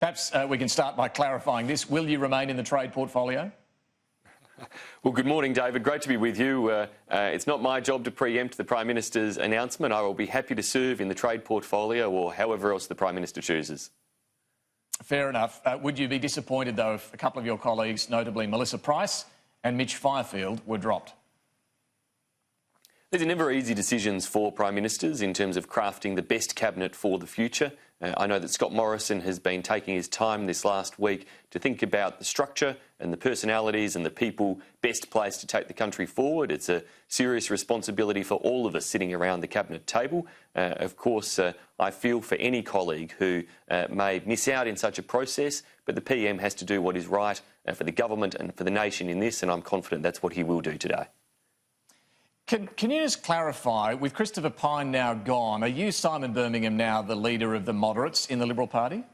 Perhaps we can start by clarifying this. Will you remain in the trade portfolio? Well, good morning, David. Great to be with you. It's not my job to preempt the Prime Minister's announcement. I will be happy to serve in the trade portfolio or however else the Prime Minister chooses. Fair enough. Would you be disappointed, though, if a couple of your colleagues, notably Melissa Price and Mitch Fifield, were dropped? These are never easy decisions for Prime Ministers in terms of crafting the best cabinet for the future. I know that Scott Morrison has been taking his time this last week to think about the structure and the personalities and the people best placed to take the country forward. It's a serious responsibility for all of us sitting around the cabinet table. Of course, I feel for any colleague who may miss out in such a process, but the PM has to do what is right for the government and for the nation in this, and I'm confident that's what he will do today. Can you just clarify, with Christopher Pyne now gone, are you, Simon Birmingham, now the leader of the moderates in the Liberal Party?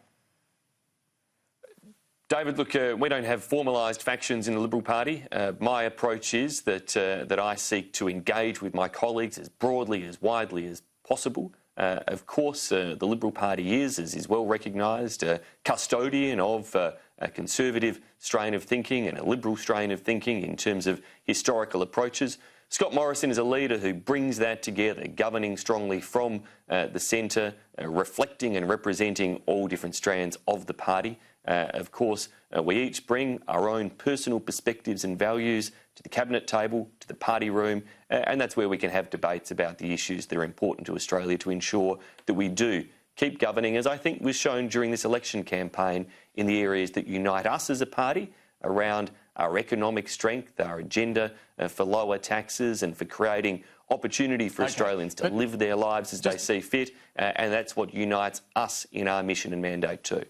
David, look, we don't have formalised factions in the Liberal Party. My approach is that I seek to engage with my colleagues as broadly, as widely as possible. Of course, the Liberal Party is, as is well recognised, a custodian of a conservative strain of thinking and a liberal strain of thinking in terms of historical approaches. Scott Morrison is a leader who brings that together, governing strongly from the centre, reflecting and representing all different strands of the party. Of course, we each bring our own personal perspectives and values to the cabinet table, to the party room, and that's where we can have debates about the issues that are important to Australia to ensure that we do keep governing, as I think was shown during this election campaign, in the areas that unite us as a party around our economic strength, our agenda for lower taxes and for creating opportunity for Australians to live their lives as they see fit, and that's what unites us in our mission and mandate too.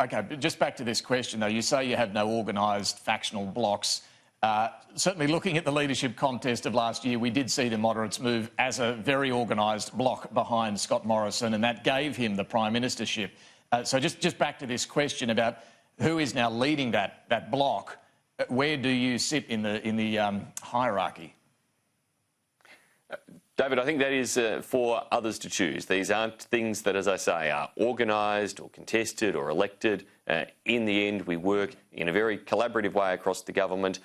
OK, but just back to this question, though. You say you have no organised factional blocs. Certainly looking at the leadership contest of last year, we did see the moderates move as a very organised bloc behind Scott Morrison, and that gave him the Prime Ministership. So just back to this question about who is now leading that bloc. Where do you sit in the hierarchy? David, I think that is for others to choose. These aren't things that, as I say, are organised or contested or elected. In the end, we work in a very collaborative way across the government,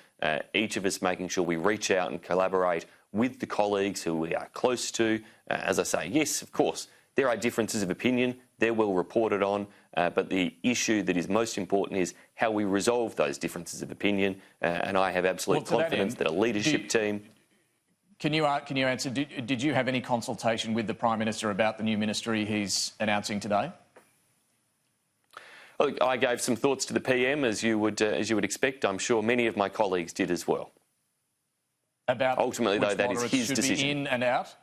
each of us making sure we reach out and collaborate with the colleagues who we are close to. As I say, yes, of course, there are differences of opinion. They're well reported on. But the issue that is most important is how we resolve those differences of opinion. And I have absolute confidence that a leadership team... Can you answer, did you have any consultation with the Prime Minister about the new ministry he's announcing today? Look, I gave some thoughts to the PM, as you would expect. I'm sure many of my colleagues did as well. About ultimately, though, that is his decision. Should be in and out?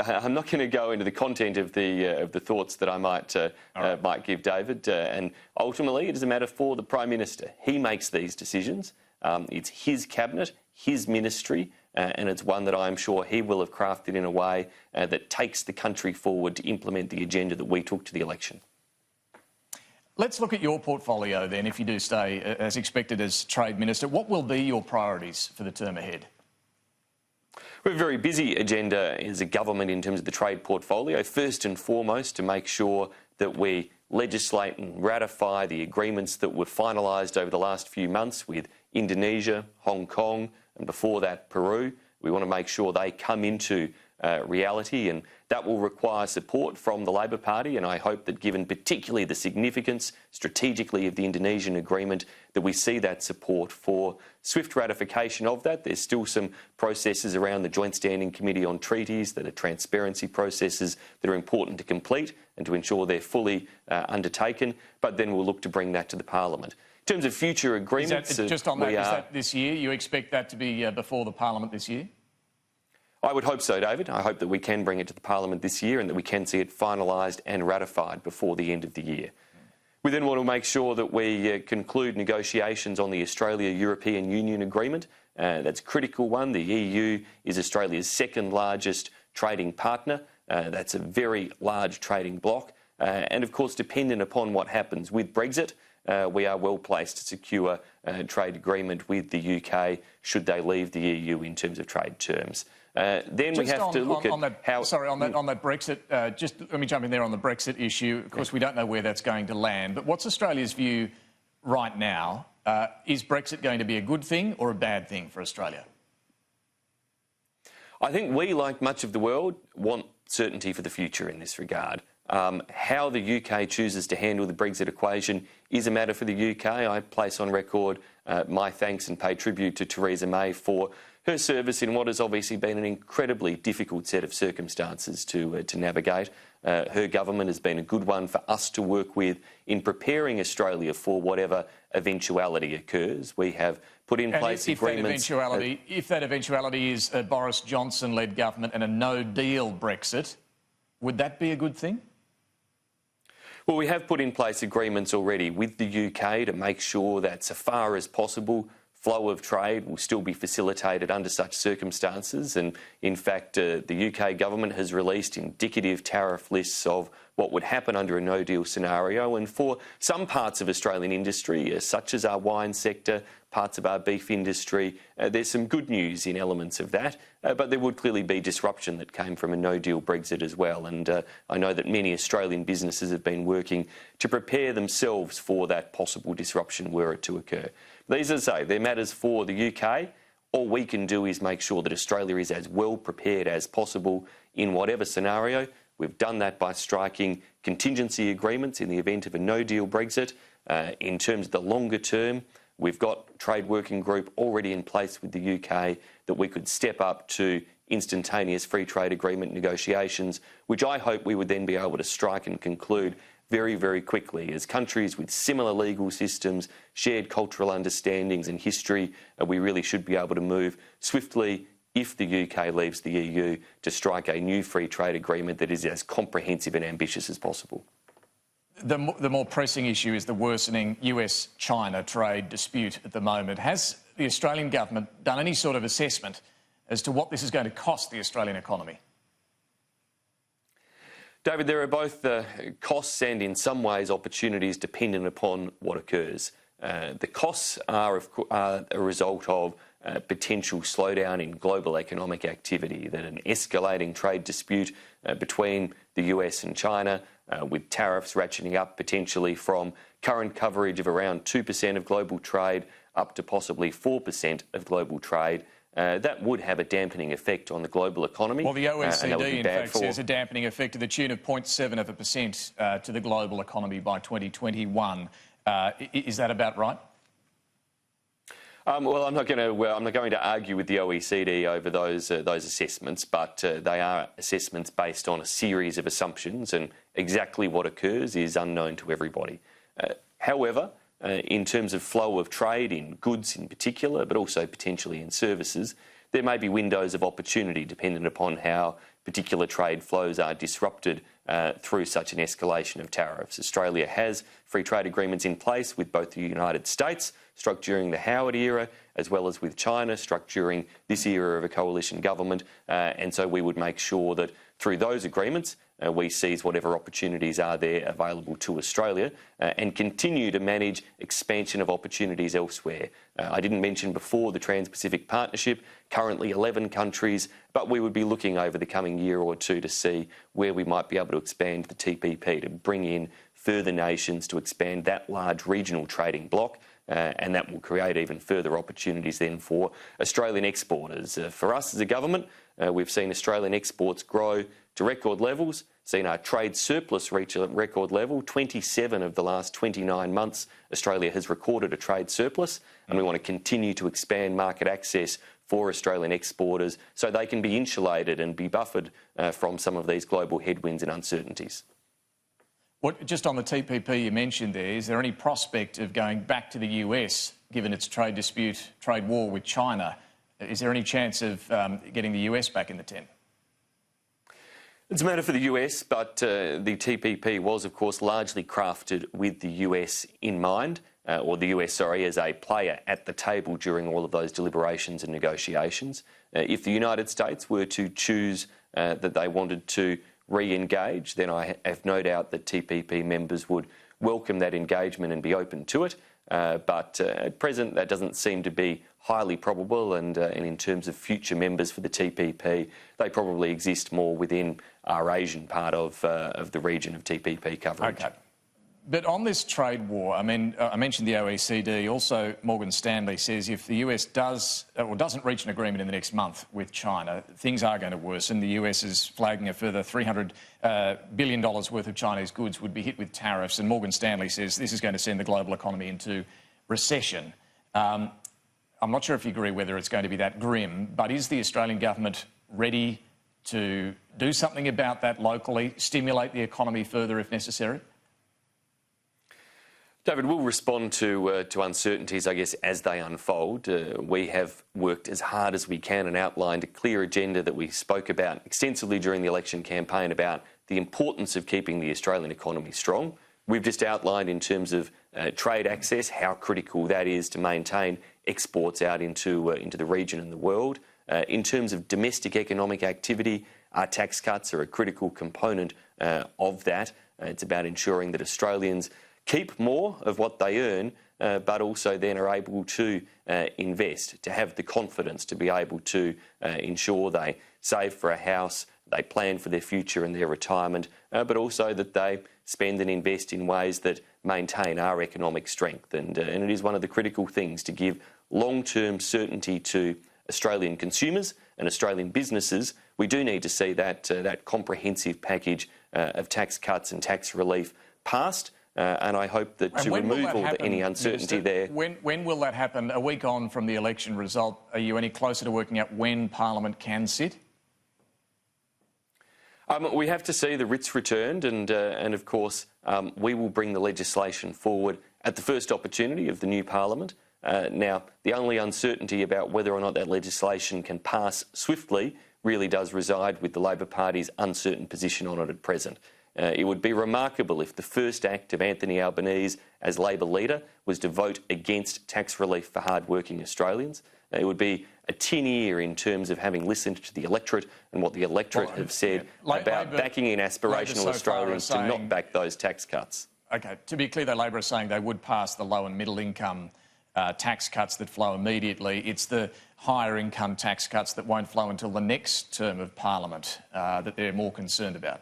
I'm not going to go into the content of the thoughts that I might give, David. And ultimately, it is a matter for the Prime Minister. He makes these decisions. It's his cabinet, his ministry, and it's one that I'm sure he will have crafted in a way that takes the country forward to implement the agenda that we took to the election. Let's look at your portfolio then, if you do stay as expected as Trade Minister. What will be your priorities for the term ahead? We have a very busy agenda as a government in terms of the trade portfolio. First and foremost, to make sure that we legislate and ratify the agreements that were finalised over the last few months with Indonesia, Hong Kong, and before that, Peru. We want to make sure they come into reality, and that will require support from the Labor Party, and I hope that given particularly the significance strategically of the Indonesian agreement, that we see that support for swift ratification of that. There's still some processes around the Joint Standing Committee on Treaties that are transparency processes that are important to complete and to ensure they're fully undertaken, but then we'll look to bring that to the Parliament. In terms of future agreements... Just on that, is that this year? You expect that to be before the Parliament this year? I would hope so, David. I hope that we can bring it to the Parliament this year and that we can see it finalised and ratified before the end of the year. We then want to make sure that we conclude negotiations on the Australia-European Union agreement. That's a critical one. The EU is Australia's second largest trading partner. That's a very large trading bloc. And of course, dependent upon what happens with Brexit, we are well placed to secure a trade agreement with the UK should they leave the EU in terms of trade terms. Then we have to look at how... Sorry, on that Brexit, just let me jump in there on the Brexit issue. Of course, we don't know where that's going to land, but what's Australia's view right now? Is Brexit going to be a good thing or a bad thing for Australia? I think we, like much of the world, want certainty for the future in this regard. How the UK chooses to handle the Brexit equation is a matter for the UK. I place on record my thanks and pay tribute to Theresa May for her service in what has obviously been an incredibly difficult set of circumstances to navigate. Her government has been a good one for us to work with in preparing Australia for whatever eventuality occurs. We have put in place agreements... If that eventuality is a Boris Johnson-led government and a no-deal Brexit, would that be a good thing? Well, we have put in place agreements already with the UK to make sure that, so far as possible, flow of trade will still be facilitated under such circumstances. And in fact, the UK government has released indicative tariff lists of what would happen under a no-deal scenario. And for some parts of Australian industry, such as our wine sector, parts of our beef industry, there's some good news in elements of that. But there would clearly be disruption that came from a no-deal Brexit as well. And I know that many Australian businesses have been working to prepare themselves for that possible disruption were it to occur. These, as I say, they're matters for the UK. All we can do is make sure that Australia is as well prepared as possible in whatever scenario. We've done that by striking contingency agreements in the event of a no-deal Brexit. In terms of the longer term, we've got trade working group already in place with the UK that we could step up to instantaneous free trade agreement negotiations, which I hope we would then be able to strike and conclude very, very quickly. As countries with similar legal systems, shared cultural understandings and history, we really should be able to move swiftly, if the UK leaves the EU, to strike a new free trade agreement that is as comprehensive and ambitious as possible. The more pressing issue is the worsening US-China trade dispute at the moment. Has the Australian government done any sort of assessment as to what this is going to cost the Australian economy? David, there are both costs and, in some ways, opportunities dependent upon what occurs. The costs are a result of potential slowdown in global economic activity, that an escalating trade dispute between the US and China, with tariffs ratcheting up potentially from current coverage of around 2% of global trade up to possibly 4% of global trade, that would have a dampening effect on the global economy. Well, the OECD, in fact, says a dampening effect to the tune of 0.7% to the global economy by 2021. Is that about right? Well, I'm not going to argue with the OECD over those assessments, but they are assessments based on a series of assumptions, and exactly what occurs is unknown to everybody. However, in terms of flow of trade in goods in particular, but also potentially in services, there may be windows of opportunity dependent upon how particular trade flows are disrupted through such an escalation of tariffs. Australia has free trade agreements in place with both the United States, struck during the Howard era, as well as with China, struck during this era of a coalition government. And so we would make sure that through those agreements, we seize whatever opportunities are there available to Australia and continue to manage expansion of opportunities elsewhere. I didn't mention before the Trans-Pacific Partnership, currently 11 countries, but we would be looking over the coming year or two to see where we might be able to expand the TPP, to bring in further nations, to expand that large regional trading bloc. And that will create even further opportunities then for Australian exporters. For us as a government, we've seen Australian exports grow to record levels, seen our trade surplus reach a record level. 27 of the last 29 months, Australia has recorded a trade surplus, and we want to continue to expand market access for Australian exporters so they can be insulated and be buffered from some of these global headwinds and uncertainties. Just on the TPP you mentioned there, is there any prospect of going back to the US, given its trade dispute, trade war with China? Is there any chance of getting the US back in the tent? It's a matter for the US, but the TPP was, of course, largely crafted with the US in mind, or the US, sorry, as a player at the table during all of those deliberations and negotiations. If the United States were to choose that they wanted to re-engage, then I have no doubt that TPP members would welcome that engagement and be open to it. But at present, that doesn't seem to be highly probable, and in terms of future members for the TPP, they probably exist more within our Asian part of the region of TPP coverage. Okay. But on this trade war, I mean, I mentioned the OECD. Also, Morgan Stanley says if the US does or doesn't reach an agreement in the next month with China, things are going to worsen. The US is flagging a further $300 billion worth of Chinese goods would be hit with tariffs. And Morgan Stanley says this is going to send the global economy into recession. I'm not sure if you agree whether it's going to be that grim, but is the Australian government ready to do something about that locally, stimulate the economy further if necessary? David, we'll respond to uncertainties, I guess, as they unfold. We have worked as hard as we can and outlined a clear agenda that we spoke about extensively during the election campaign about the importance of keeping the Australian economy strong. We've just outlined in terms of trade access how critical that is to maintain exports out into the region and the world. In terms of domestic economic activity, our tax cuts are a critical component of that. It's about ensuring that Australians keep more of what they earn, but also then are able to invest, to have the confidence to be able to ensure they save for a house, they plan for their future and their retirement, but also that they spend and invest in ways that maintain our economic strength. And it is one of the critical things to give long-term certainty to Australian consumers and Australian businesses. We do need to see that comprehensive package of tax cuts and tax relief passed. And I hope that to remove any uncertainty there. When will that happen? A week on from the election result, are you any closer to working out when Parliament can sit? We have to see the writs returned, and of course we will bring the legislation forward at the first opportunity of the new Parliament. Now, the only uncertainty about whether or not that legislation can pass swiftly really does reside with the Labor Party's uncertain position on it at present. It would be remarkable if the first act of Anthony Albanese as Labor leader was to vote against tax relief for hard-working Australians. It would be a tin ear in terms of having listened to the electorate and what the electorate have said about backing in aspirational Australians to not back those tax cuts. OK, to be clear though, Labor is saying they would pass the low and middle income tax cuts that flow immediately. It's the higher income tax cuts that won't flow until the next term of Parliament that they're more concerned about.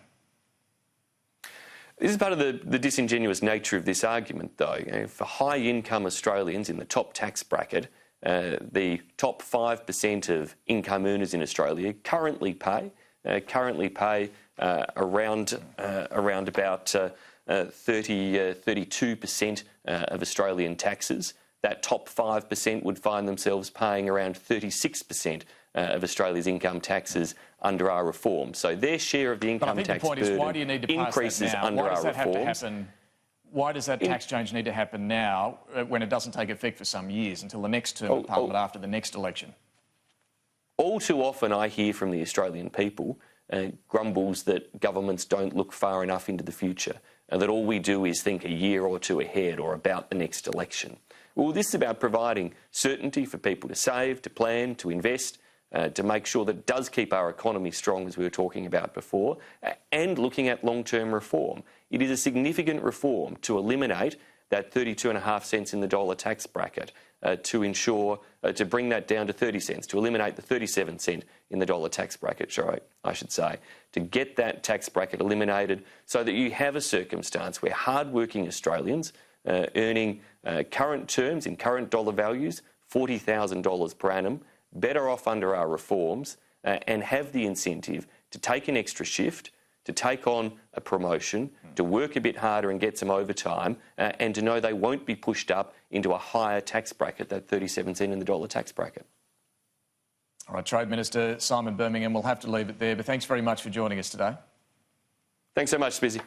This is part of the disingenuous nature of this argument, though. For high-income Australians in the top tax bracket, the top 5% of income earners in Australia currently pay around about 32% of Australian taxes. That top 5% would find themselves paying around 36% of Australia's income taxes under our reform. So their share of the income tax burden increases under our reforms. Why does that tax change need to happen now when it doesn't take effect for some years until the next term of Parliament after the next election? All too often I hear from the Australian people grumbles that governments don't look far enough into the future and that all we do is think a year or two ahead or about the next election. Well, this is about providing certainty for people to save, to plan, to invest, to make sure that it does keep our economy strong, as we were talking about before, and looking at long-term reform. It is a significant reform to eliminate that 32.5 cents in the dollar tax bracket, to ensure, to bring that down to 30 cents, to eliminate the 37 cent in the dollar tax bracket, I should say, to get that tax bracket eliminated so that you have a circumstance where hard-working Australians earning current terms in current dollar values, $40,000 per annum, better off under our reforms and have the incentive to take an extra shift, to take on a promotion, to work a bit harder and get some overtime, and to know they won't be pushed up into a higher tax bracket, that 37 cent in the dollar tax bracket. All right, Trade Minister Simon Birmingham, we'll have to leave it there, but thanks very much for joining us today. Thanks so much, Spizzy.